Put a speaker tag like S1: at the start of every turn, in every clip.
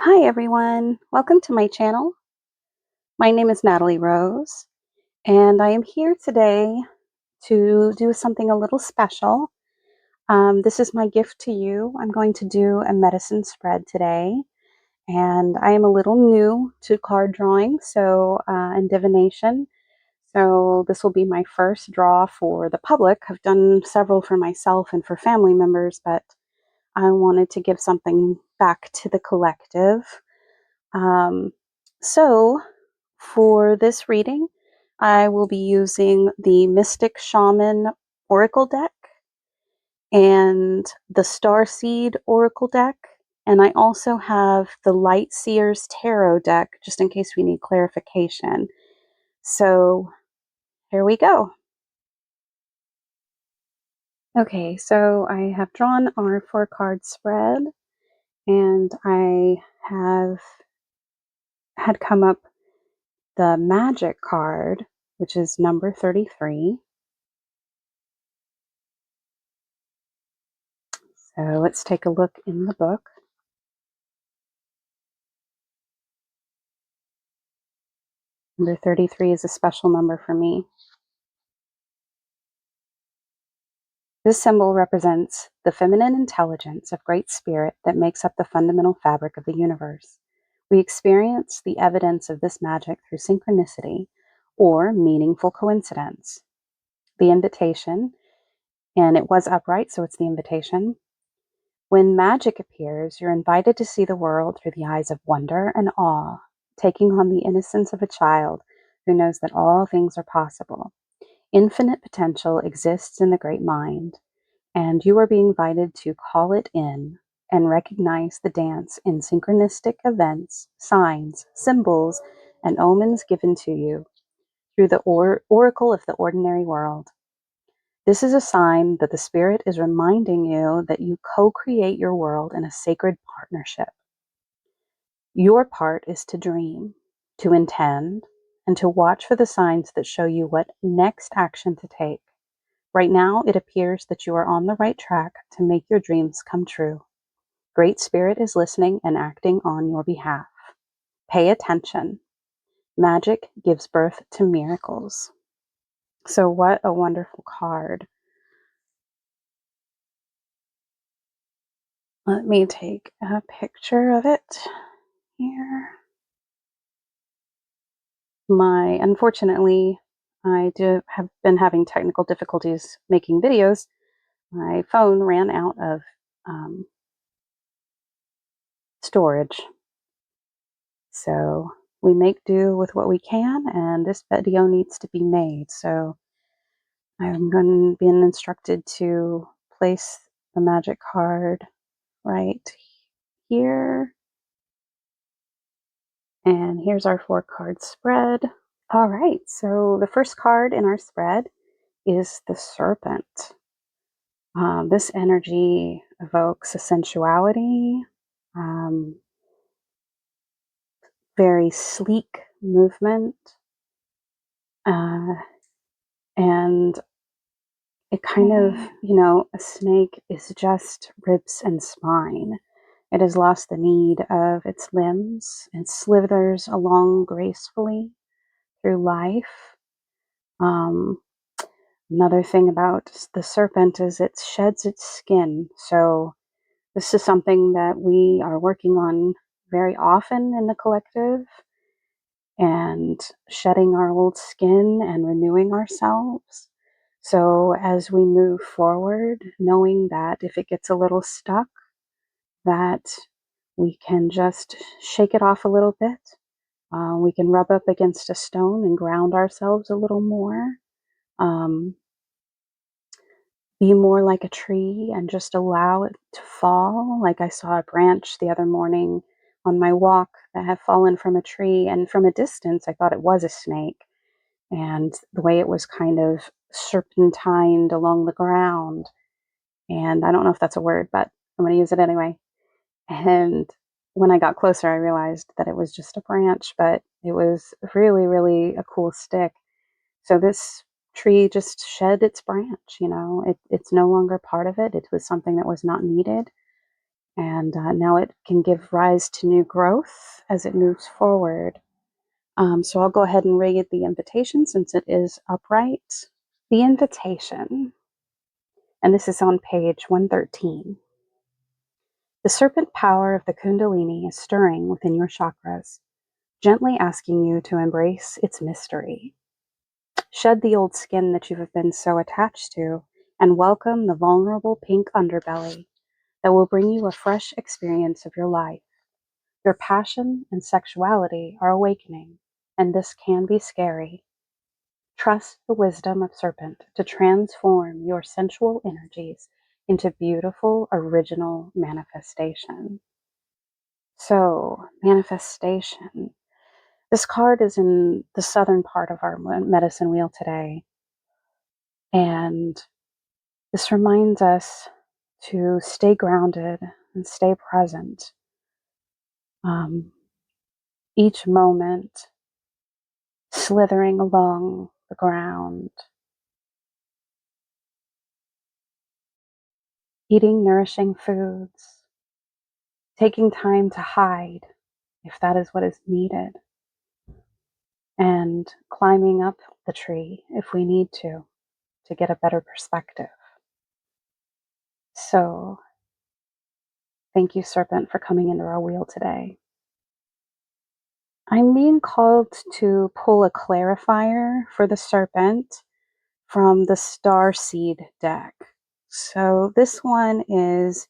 S1: Hi everyone, welcome to my channel. My name is Natalie Rose, and I am here today to do something a little special. This is my gift to you. I'm going to do a medicine spread today, and I am a little new to card drawing and divination. So this will be my first draw for the public. I've done several for myself and for family members, but I wanted to give something back to the collective. Um, so, for this reading, I will be using the Mystic Shaman Oracle deck and the Starseed Oracle deck. And I also have the Light Seers Tarot deck, just in case we need clarification. So, here we go. Okay, so I have drawn our 4-card spread, and I have had come up the Magic card, which is number 33. So let's take a look in the book. Number 33 is a special number for me. This symbol represents the feminine intelligence of Great Spirit that makes up the fundamental fabric of the universe. We experience the evidence of this magic through synchronicity or meaningful coincidence. The invitation, and it was upright, so it's the invitation. When magic appears, you're invited to see the world through the eyes of wonder and awe, taking on the innocence of a child who knows that all things are possible. Infinite potential exists in the great mind, and you are being invited to call it in and recognize the dance in synchronistic events, signs, symbols, and omens given to you through the oracle of the ordinary world. This is a sign that the Spirit is reminding you that you co-create your world in a sacred partnership. Your part is to dream, to intend, and to watch for the signs that show you what next action to take. Right now, it appears that you are on the right track to make your dreams come true. Great Spirit is listening and acting on your behalf. Pay attention. Magic gives birth to miracles. So, what a wonderful card. Let me take a picture of it here. Unfortunately, I have been having technical difficulties making videos. My phone ran out of um, storage. So we make do with what we can, and this video needs to be made. So I'm going to be instructed to place the magic card right here. And here's our 4-card spread. All right, so the first card in our spread is the Serpent. This energy evokes a sensuality, um, very sleek movement, uh, and it kind of, a snake is just ribs and spine. It has lost the need of its limbs and slithers along gracefully through life. Um, Another thing about the serpent is it sheds its skin. So this is something that we are working on very often in the collective, and shedding our old skin and renewing ourselves. So as we move forward, knowing that if it gets a little stuck, that we can just shake it off a little bit. We can rub up against a stone and ground ourselves a little more. Um, be more like a tree and just allow it to fall. Like I saw a branch the other morning on my walk that had fallen from a tree, and from a distance, I thought it was a snake. And the way it was kind of serpentined along the ground. And I don't know if that's a word, but I'm going to use it anyway. And when I got closer, I realized that it was just a branch, but it was really, really a cool stick. So this tree just shed its branch, it's no longer part of it. It was something that was not needed. And now it can give rise to new growth as it moves forward. So I'll go ahead and read the invitation since it is upright. The invitation, and this is on page 113. The serpent power of the Kundalini is stirring within your chakras, gently asking you to embrace its mystery. Shed the old skin that you have been so attached to and welcome the vulnerable pink underbelly that will bring you a fresh experience of your life. Your passion and sexuality are awakening, and this can be scary. Trust the wisdom of Serpent to transform your sensual energies into beautiful, original manifestation. So, manifestation. This card is in the southern part of our medicine wheel today, and this reminds us to stay grounded and stay present. Each moment slithering along the ground, eating nourishing foods, taking time to hide if that is what is needed, and climbing up the tree if we need to get a better perspective. So, thank you, Serpent, for coming into our wheel today. I'm being called to pull a clarifier for the Serpent from the Star Seed deck. So, this one is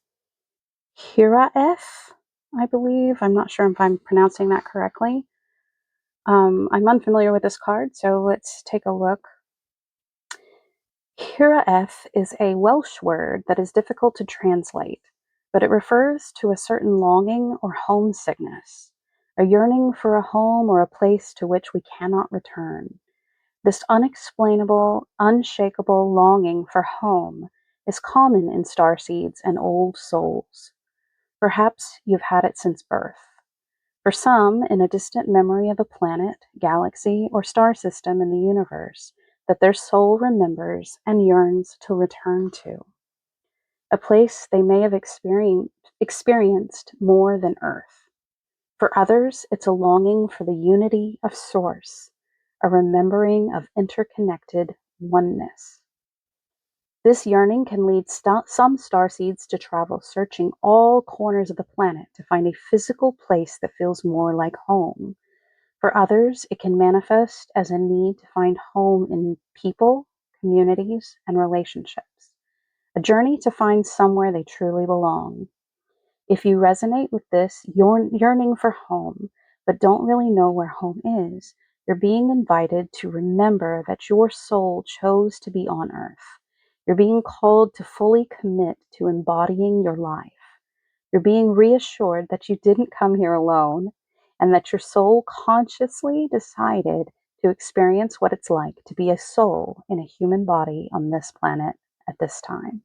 S1: Hira F, I believe. I'm not sure if I'm pronouncing that correctly. I'm unfamiliar with this card, so let's take a look. Hira F is a Welsh word that is difficult to translate, but it refers to a certain longing or homesickness, a yearning for a home or a place to which we cannot return. This unexplainable, unshakable longing for home is common in starseeds and old souls. Perhaps you've had it since birth. For some, in a distant memory of a planet, galaxy, or star system in the universe that their soul remembers and yearns to return to. A place they may have experienced more than Earth. For others, it's a longing for the unity of Source, a remembering of interconnected oneness. This yearning can lead some starseeds to travel searching all corners of the planet to find a physical place that feels more like home. For others, it can manifest as a need to find home in people, communities, and relationships. A journey to find somewhere they truly belong. If you resonate with this, you're yearning for home, but don't really know where home is, you're being invited to remember that your soul chose to be on Earth. You're being called to fully commit to embodying your life. You're being reassured that you didn't come here alone and that your soul consciously decided to experience what it's like to be a soul in a human body on this planet at this time.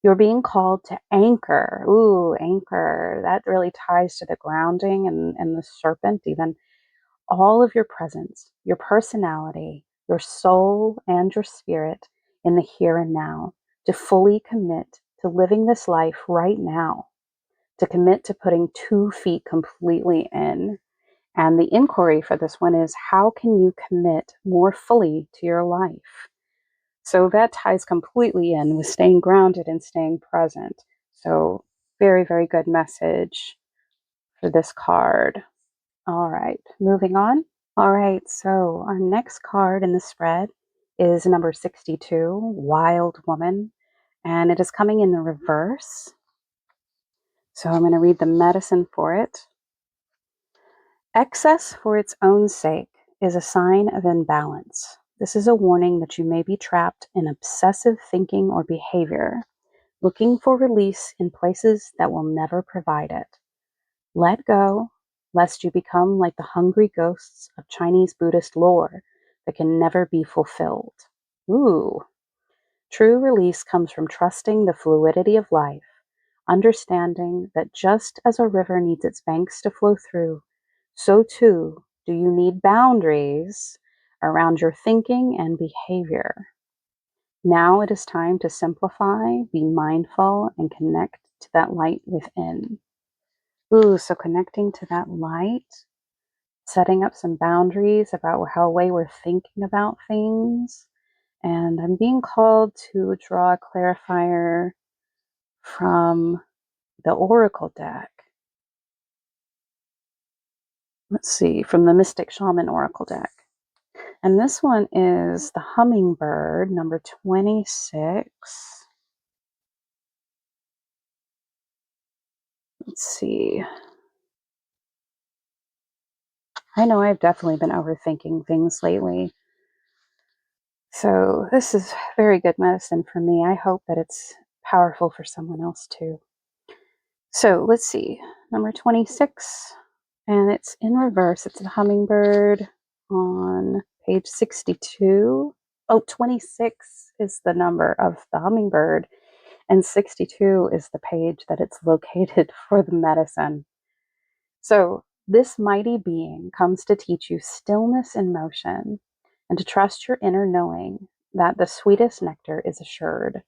S1: You're being called to anchor. Ooh, anchor. That really ties to the grounding and the serpent, even all of your presence, your personality, your soul, and your spirit in the here and now, to fully commit to living this life right now, to commit to putting 2 feet completely in. And the inquiry for this one is, how can you commit more fully to your life? So that ties completely in with staying grounded and staying present. So very, very good message for this card. All right, moving on. All right, so our next card in the spread is number 62, Wild Woman, and it is coming in the reverse. So I'm going to read the medicine for it. Excess for its own sake is a sign of imbalance. This is a warning that you may be trapped in obsessive thinking or behavior, looking for release in places that will never provide it. Let go, lest you become like the hungry ghosts of Chinese Buddhist lore that can never be fulfilled. Ooh. True release comes from trusting the fluidity of life, understanding that just as a river needs its banks to flow through, so too do you need boundaries around your thinking and behavior. Now it is time to simplify, be mindful, and connect to that light within. Ooh, so connecting to that light, setting up some boundaries about how way we're thinking about things. And I'm being called to draw a clarifier from the Oracle deck. Let's see, from the Mystic Shaman Oracle deck. And this one is the Hummingbird, number 26. Let's see. I know I've definitely been overthinking things lately. So this is very good medicine for me. I hope that it's powerful for someone else too. So let's see. Number 26. And it's in reverse. It's the Hummingbird on page 62. Oh, 26 is the number of the Hummingbird, and 62 is the page that it's located for the medicine. So, this mighty being comes to teach you stillness in motion and to trust your inner knowing that the sweetest nectar is assured.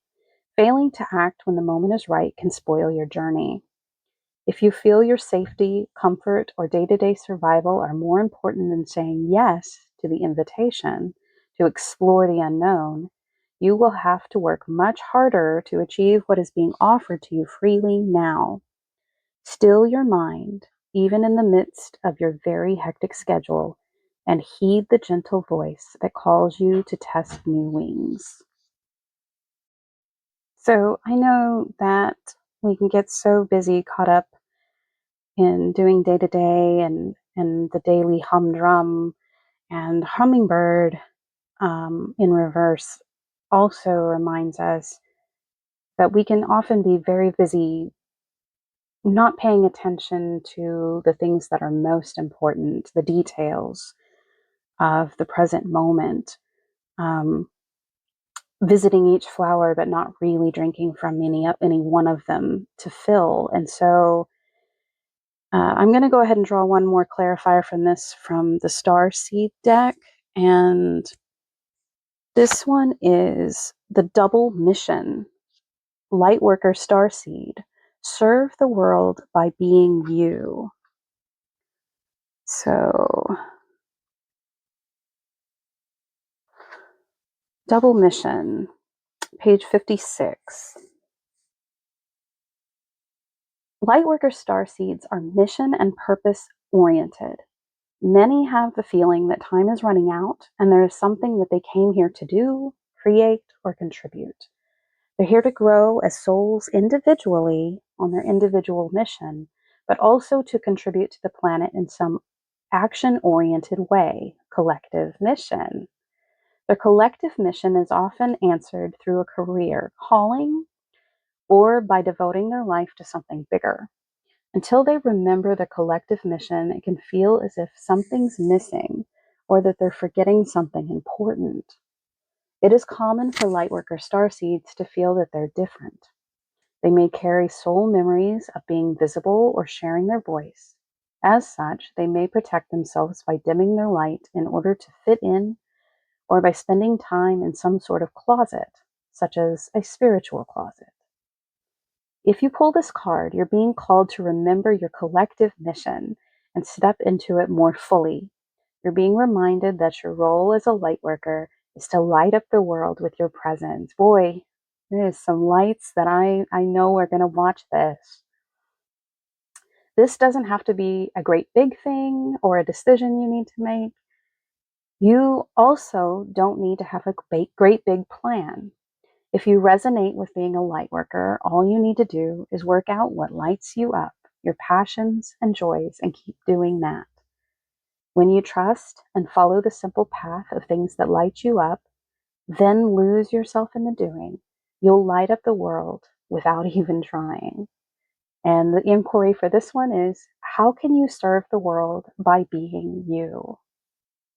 S1: Failing to act when the moment is right can spoil your journey. If you feel your safety, comfort, or day to day survival are more important than saying yes to the invitation to explore the unknown, you will have to work much harder to achieve what is being offered to you freely now. Still your mind, even in the midst of your very hectic schedule, and heed the gentle voice that calls you to test new wings. So I know that we can get so busy, caught up in doing day to day and the daily humdrum, and Hummingbird in reverse also reminds us that we can often be very busy not paying attention to the things that are most important, the details of the present moment, um, visiting each flower but not really drinking from any one of them to fill. And so I'm going to go ahead and draw one more clarifier from the Star Seed deck. And this one is the double mission. Lightworker Starseed. Serve the world by being you. So, double mission, page 56. Lightworker starseeds are mission and purpose oriented. Many have the feeling that time is running out and there is something that they came here to do, create, or contribute. They're here to grow as souls individually on their individual mission, but also to contribute to the planet in some action-oriented way, collective mission. Their collective mission is often answered through a career, calling, or by devoting their life to something bigger. Until they remember the collective mission, it can feel as if something's missing or that they're forgetting something important. It is common for lightworker starseeds to feel that they're different. They may carry soul memories of being visible or sharing their voice. As such, they may protect themselves by dimming their light in order to fit in or by spending time in some sort of closet, such as a spiritual closet. If you pull this card, you're being called to remember your collective mission and step into it more fully. You're being reminded that your role as a light worker is to light up the world with your presence. Boy, there's some lights that I know are going to watch this. This doesn't have to be a great big thing or a decision you need to make. You also don't need to have a great big plan. If you resonate with being a light worker, all you need to do is work out what lights you up, your passions and joys, and keep doing that. When you trust and follow the simple path of things that light you up, then lose yourself in the doing, you'll light up the world without even trying. And the inquiry for this one is, how can you serve the world by being you?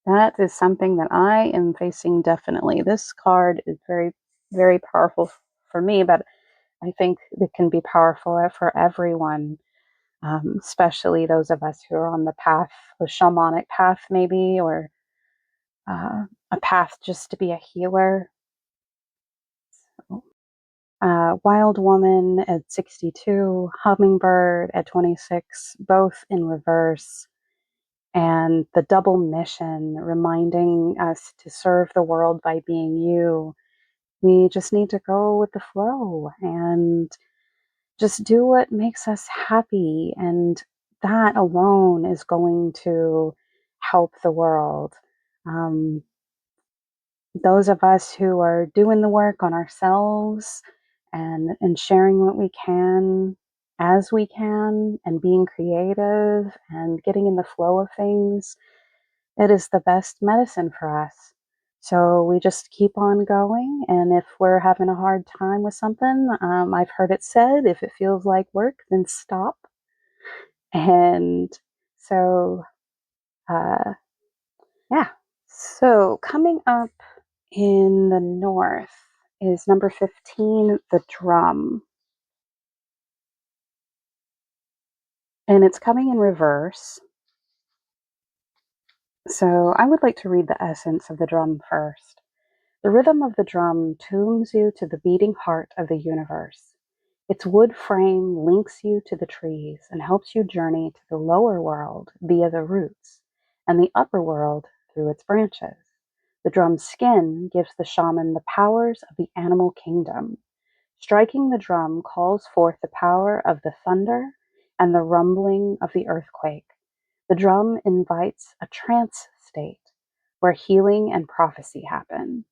S1: That is something that I am facing definitely. This card is very, very powerful for me, but I think it can be powerful for everyone, especially those of us who are on the path, the shamanic path, maybe, or a path just to be a healer. Wild Woman at 62, Hummingbird at 26, both in reverse, and the double mission reminding us to serve the world by being you. We just need to go with the flow and just do what makes us happy. And that alone is going to help the world. Um, those of us who are doing the work on ourselves and sharing what we can as we can and being creative and getting in the flow of things, it is the best medicine for us. So we just keep on going. And if we're having a hard time with something, I've heard it said, if it feels like work, then stop. And so, uh, yeah. So coming up in the north is number 15, the drum. And it's coming in reverse. So I would like to read the essence of the drum first. The rhythm of the drum tunes you to the beating heart of the universe. Its wood frame links you to the trees and helps you journey to the lower world via the roots and the upper world through its branches. The drum's skin gives the shaman the powers of the animal kingdom. Striking the drum calls forth the power of the thunder and the rumbling of the earthquake. The drum invites a trance state where healing and prophecy happen.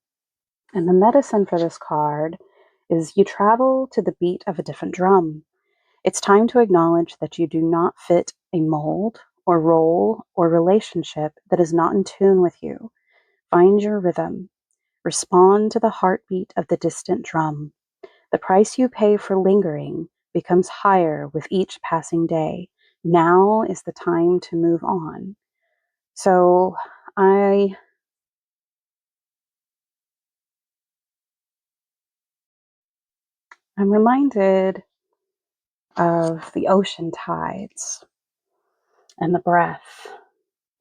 S1: And the medicine for this card is you travel to the beat of a different drum. It's time to acknowledge that you do not fit a mold or role or relationship that is not in tune with you. Find your rhythm. Respond to the heartbeat of the distant drum. The price you pay for lingering becomes higher with each passing day. Now is the time to move on. So I am reminded of the ocean tides and the breath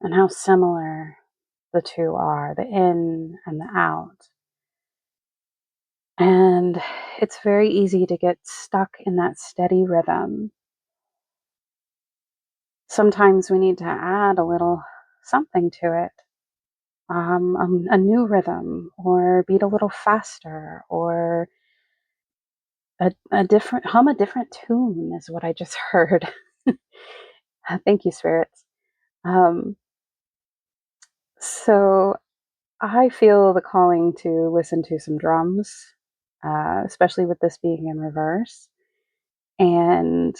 S1: and how similar the two are, the in and the out. And it's very easy to get stuck in that steady rhythm. Sometimes we need to add a little something to it, a new rhythm, or beat a little faster, or a different hum a different tune is what I just heard. Thank you, spirits. Um, so I feel the calling to listen to some drums, especially with this being in reverse. And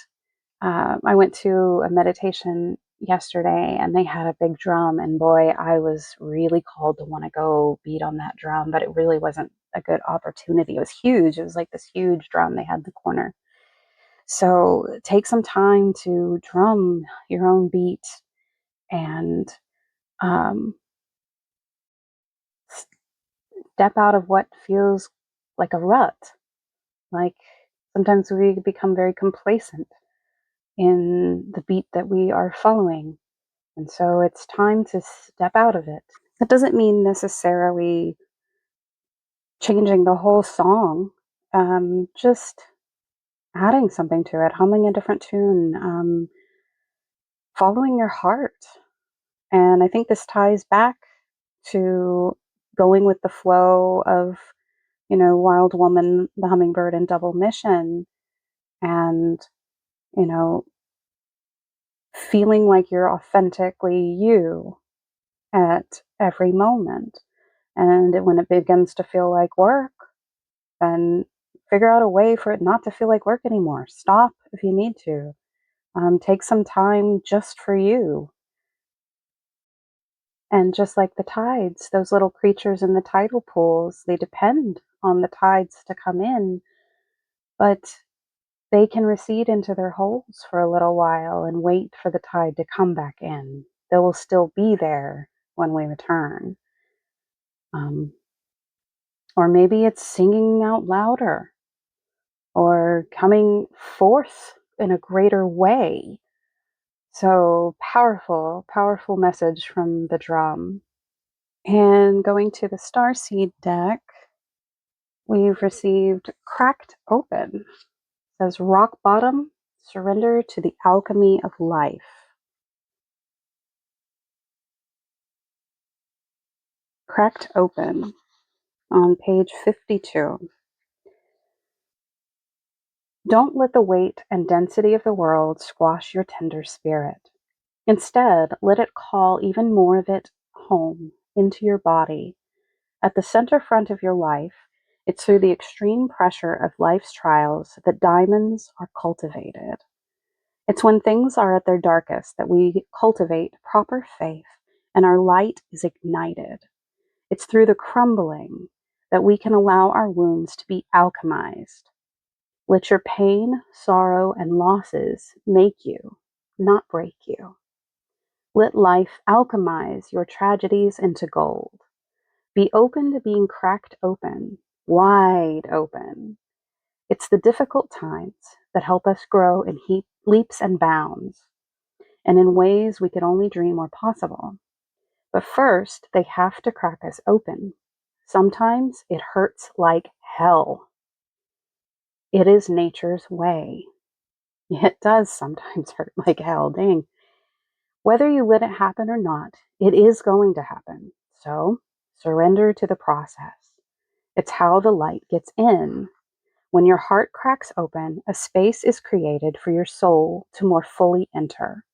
S1: I went to a meditation yesterday and they had a big drum. And boy, I was really called to want to go beat on that drum, but it really wasn't a good opportunity. It was huge. It was like this huge drum they had in the corner. So take some time to drum your own beat and um, step out of what feels like a rut. Like sometimes we become very complacent in the beat that we are following. And so it's time to step out of it. That doesn't mean necessarily changing the whole song, just adding something to it, humming a different tune, following your heart. And I think this ties back to going with the flow of, Wild Woman, the Hummingbird, and Double Mission, and, you know, feeling like you're authentically you at every moment. And when it begins to feel like work, then figure out a way for it not to feel like work anymore. Stop if you need to. Take some time just for you. And just like the tides, those little creatures in the tidal pools, they depend on the tides to come in, but they can recede into their holes for a little while and wait for the tide to come back in. They will still be there when we return. Um, or maybe it's singing out louder or coming forth in a greater way. So powerful, powerful message from the drum. And going to the starseed deck, We've received Cracked Open. It says rock bottom, surrender to the alchemy of life. Cracked Open on page 52. Don't let the weight and density of the world squash your tender spirit. Instead, let it call even more of it home into your body. At the center front of your life, it's through the extreme pressure of life's trials that diamonds are cultivated. It's when things are at their darkest that we cultivate proper faith and our light is ignited. It's through the crumbling that we can allow our wounds to be alchemized. Let your pain, sorrow, and losses make you, not break you. Let life alchemize your tragedies into gold. Be open to being cracked open, wide open. It's the difficult times that help us grow in leaps and bounds, and in ways we could only dream were possible. But first, they have to crack us open. Sometimes it hurts like hell. It is nature's way. It does sometimes hurt like hell, dang. Whether you let it happen or not, it is going to happen. So surrender to the process. It's how the light gets in. When your heart cracks open, a space is created for your soul to more fully enter.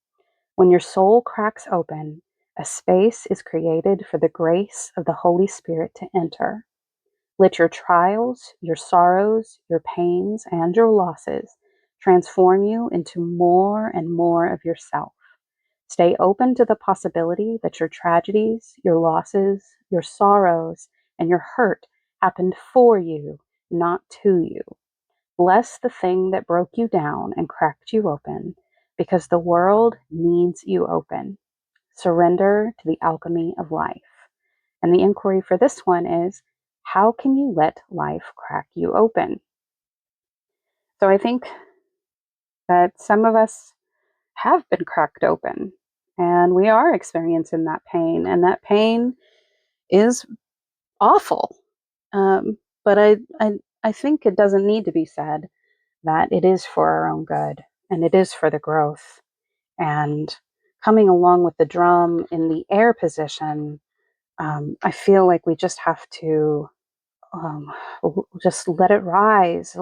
S1: When your soul cracks open, a space is created for the grace of the Holy Spirit to enter. Let your trials, your sorrows, your pains, and your losses transform you into more and more of yourself. Stay open to the possibility that your tragedies, your losses, your sorrows, and your hurt happened for you, not to you. Bless the thing that broke you down and cracked you open, because the world needs you open. Surrender to the alchemy of life. And the inquiry for this one is, how can you let life crack you open? So I think that some of us have been cracked open and we are experiencing that pain, and that pain is awful. But I think it doesn't need to be said that it is for our own good and it is for the growth. And coming along with the drum in the air position, I feel like we just have to just let it rise,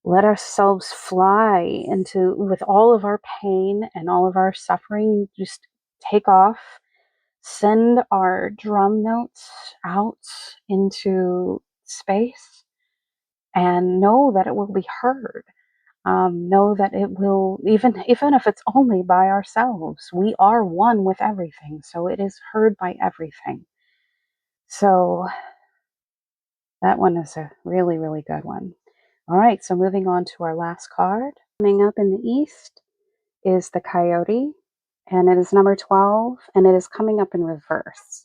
S1: let ourselves fly into with all of our pain and all of our suffering. Just take off, send our drum notes out into space, and know that it will be heard. Know that it will, even if it's only by ourselves, we are one with everything, so it is heard by everything. So that one is a really, really good one. All right, so moving on to our last card. Coming up in the east is the Coyote, and it is number 12, and it is coming up in reverse.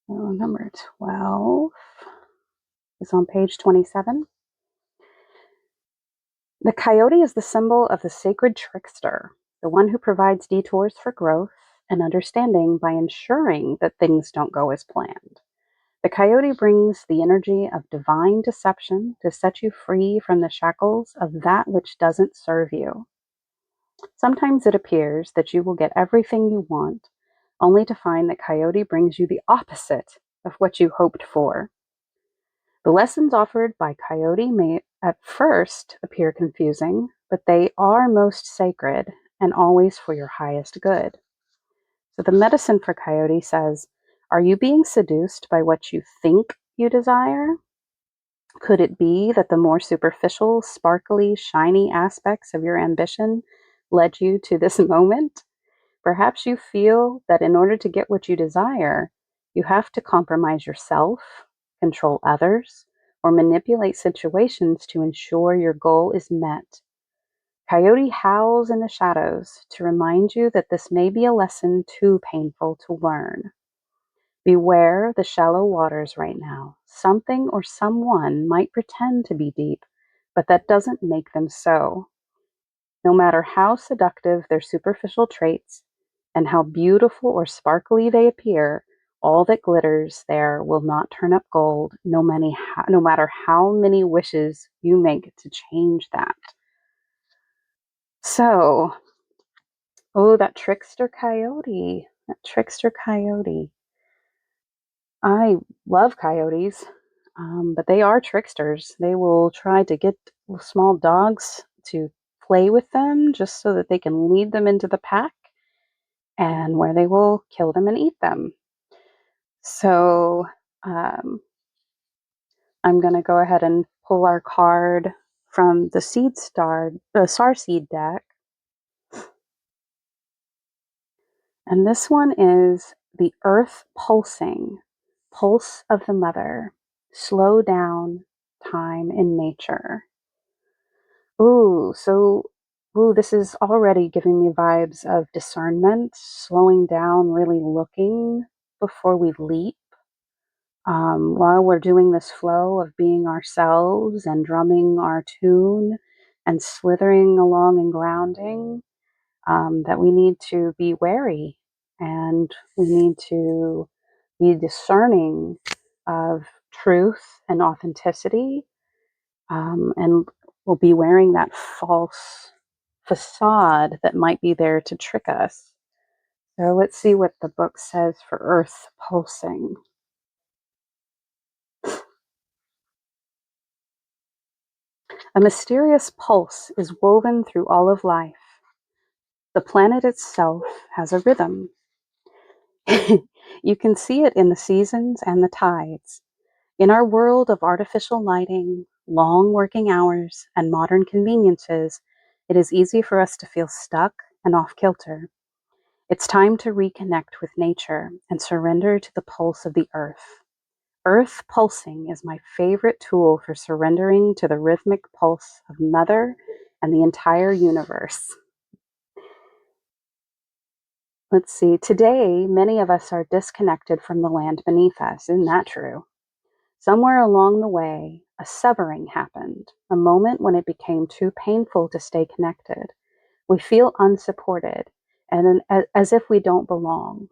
S1: So number 12 is on page 27. The coyote is the symbol of the sacred trickster, the one who provides detours for growth and understanding by ensuring that things don't go as planned. The coyote brings the energy of divine deception to set you free from the shackles of that which doesn't serve you. Sometimes it appears that you will get everything you want, only to find that coyote brings you the opposite of what you hoped for. The lessons offered by coyote may at first appear confusing, but they are most sacred and always for your highest good. So the medicine for coyote says, are you being seduced by what you think you desire? Could it be that the more superficial, sparkly, shiny aspects of your ambition led you to this moment? Perhaps you feel that in order to get what you desire, you have to compromise yourself, control others, or manipulate situations to ensure your goal is met. Coyote howls in the shadows to remind you that this may be a lesson too painful to learn. Beware the shallow waters right now. Something or someone might pretend to be deep, but that doesn't make them so. No matter how seductive their superficial traits and how beautiful or sparkly they appear, All that glitters there will not turn up gold, no matter how many wishes you make to change that. So, oh, that trickster coyote. That trickster coyote. I love coyotes, but they are tricksters. They will try to get small dogs to play with them just so that they can lead them into the pack and where they will kill them and eat them. So um, I'm going to go ahead and pull our card from the Starseed deck. And this one is the Earth Pulsing, Pulse of the Mother, Slow Down Time in Nature. This is already giving me vibes of discernment, slowing down, really looking before we leap. While we're doing this flow of being ourselves and drumming our tune and slithering along and grounding, that we need to be wary and we need to be discerning of truth and authenticity, and we'll be wearing that false facade that might be there to trick us. So let's see what the book says for Earth Pulsing. A mysterious pulse is woven through all of life. The planet itself has a rhythm. You can see it in the seasons and the tides. In our world of artificial lighting, long working hours, and modern conveniences, it is easy for us to feel stuck and off kilter. It's time to reconnect with nature and surrender to the pulse of the earth. Earth pulsing is my favorite tool for surrendering to the rhythmic pulse of Mother and the entire universe. Let's see. Today, many of us are disconnected from the land beneath us. Isn't that true? Somewhere along the way, a severing happened, a moment when it became too painful to stay connected. We feel unsupported and as if we don't belong.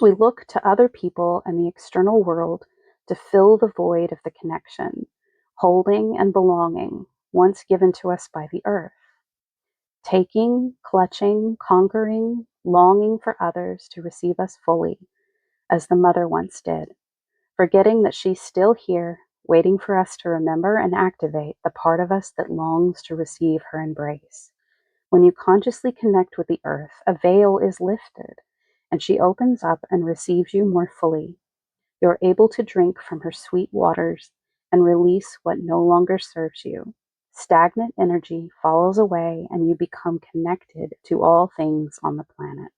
S1: We look to other people and the external world to fill the void of the connection, holding and belonging once given to us by the earth. Taking, clutching, conquering, longing for others to receive us fully, as the mother once did, forgetting that she's still here, waiting for us to remember and activate the part of us that longs to receive her embrace. When you consciously connect with the earth, a veil is lifted, and she opens up and receives you more fully. You're able to drink from her sweet waters and release what no longer serves you. Stagnant energy falls away, and you become connected to all things on the planet.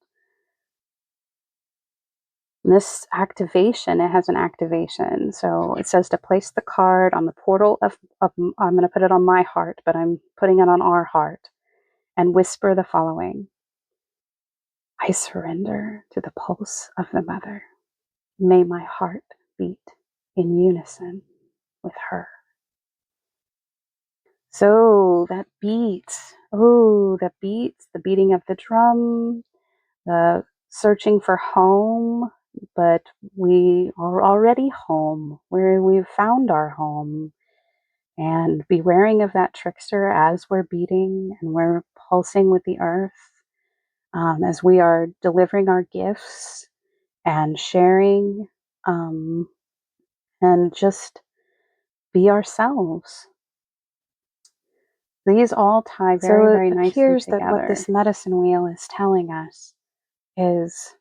S1: This activation, it has an activation. So it says to place the card on the portal of I'm going to put it on my heart, but I'm putting it on our heart, and whisper the following. I surrender to the pulse of the mother. May my heart beat in unison with her. So that beats, the beating of the drum, the searching for home, but we are already home, where we've found our home. And bewaring of that trickster as we're beating and we're pulsing with the earth, as we are delivering our gifts and sharing, um, and just be ourselves. These all tie very, very nicely together. It appears that what this medicine wheel is telling us is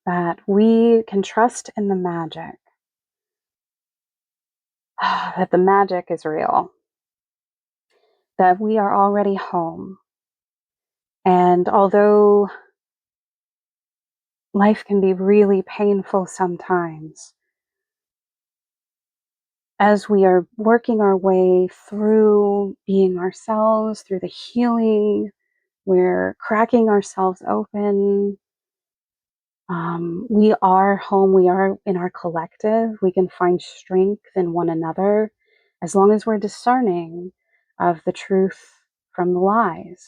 S1: that we can trust in the magic, that the magic is real, that we are already home. And although life can be really painful sometimes, as we are working our way through being ourselves, through the healing, we're cracking ourselves open. We are home. We are in our collective. We can find strength in one another as long as we're discerning of the truth from the lies.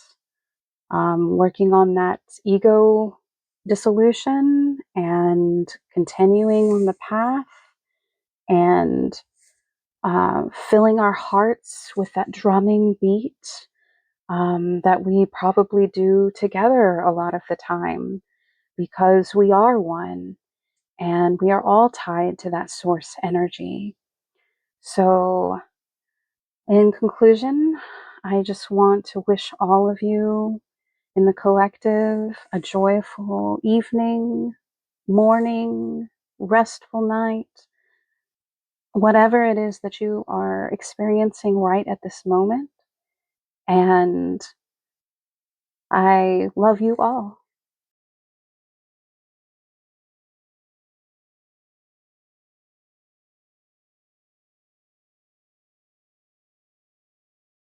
S1: Working on that ego dissolution and continuing on the path and filling our hearts with that drumming beat that we probably do together a lot of the time because we are one and we are all tied to that source energy. So, in conclusion, I just want to wish all of you in the collective a joyful evening, morning, restful night, whatever it is that you are experiencing right at this moment. And I love you all.